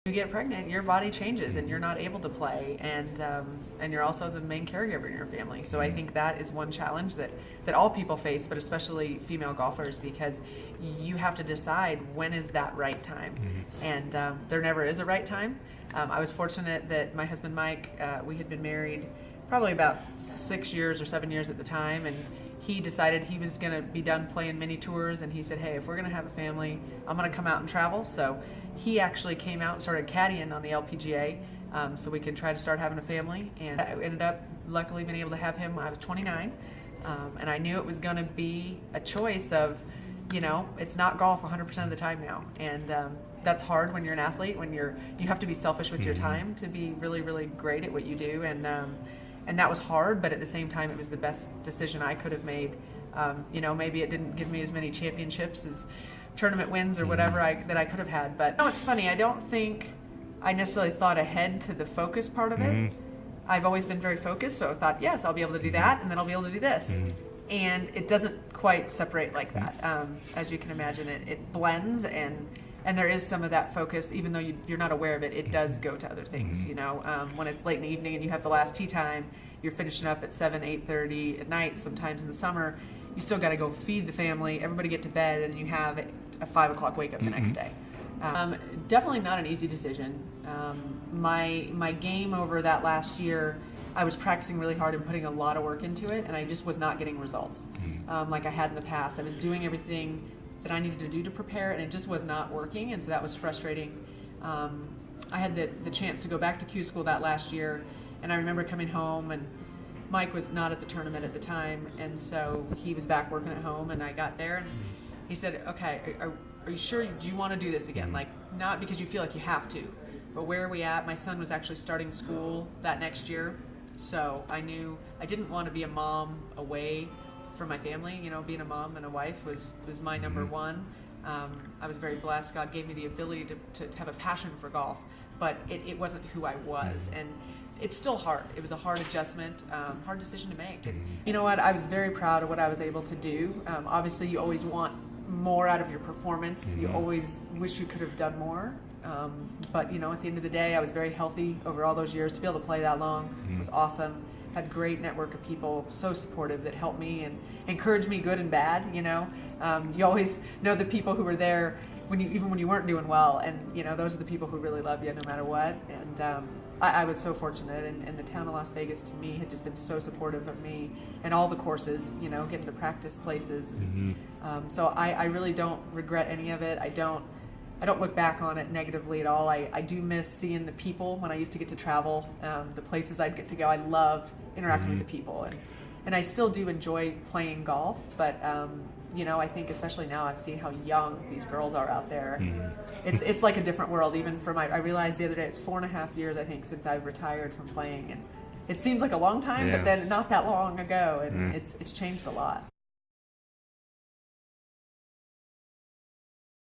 You get pregnant, your body changes and you're not able to play, and you're also the main caregiver in your family. So I think that is one challenge that all people face, but especially female golfers, because you have to decide when is that right time. And there never is a right time. I was fortunate that my husband Mike, we had been married probably about 6 years or 7 years at the time, and he decided he was going to be done playing mini tours, and he said, hey, if we're going to have a family, I'm going to come out and travel. So he actually came out and started caddying on the LPGA, so we could try to start having a family. And I ended up luckily being able to have him when I was 29, and I knew it was going to be a choice of, you know, it's not golf 100% of the time now, and that's hard when you're an athlete, when you have to be selfish with your time to be really, really great at what you do, and that was hard, but at the same time, it was the best decision I could have made. You know, maybe it didn't give me as many championships as tournament wins or whatever that I could have had. But no, it's funny. I don't think I necessarily thought ahead to the focus part of it. I've always been very focused, so I thought, yes, I'll be able to do that, and then I'll be able to do this. And it doesn't quite separate like that. As you can imagine, it blends, and there is some of that focus, even though you're not aware of it, it does go to other things. You know, when it's late in the evening and you have the last tee time, you're finishing up at 7, 8:30 at night, sometimes in the summer, you still got to go feed the family, everybody get to bed, and you have a 5 o'clock wake up the next day. Definitely not an easy decision. My game over that last year, I was practicing really hard and putting a lot of work into it, and I just was not getting results like I had in the past. I was doing everything that I needed to do to prepare, and it just was not working, and so that was frustrating. I had the chance to go back to Q school that last year, and I remember coming home, and Mike was not at the tournament at the time, and so he was back working at home, and I got there, and he said, okay, are you sure, do you want to do this again? Like, not because you feel like you have to, but where are we at? My son was actually starting school that next year, so I knew I didn't want to be a mom away from my family. You know, being a mom and a wife was my number one. I was very blessed. God gave me the ability to have a passion for golf, but it wasn't who I was, and it's still hard. It was a hard adjustment, hard decision to make. And you know what? I was very proud of what I was able to do. Obviously, you always want more out of your performance. You always wish you could have done more. But you know, at the end of the day, I was very healthy over all those years. To be able to play that long was awesome. Had a great network of people, so supportive, that helped me and encouraged me, good and bad. You know, you always know the people who were there even when you weren't doing well, and you know, those are the people who really love you no matter what. And I was so fortunate, and the town of Las Vegas to me had just been so supportive of me and all the courses, you know, getting to practice places. So I really don't regret any of it. I don't look back on it negatively at all. I do miss seeing the people when I used to get to travel, the places I'd get to go. I loved interacting with the people, and I still do enjoy playing golf, but you know, I think especially now I see how young these girls are out there. It's like a different world. Even for I realized the other day, it's 4.5 years I think since I've retired from playing, and it seems like a long time, but then not that long ago, and it's changed a lot.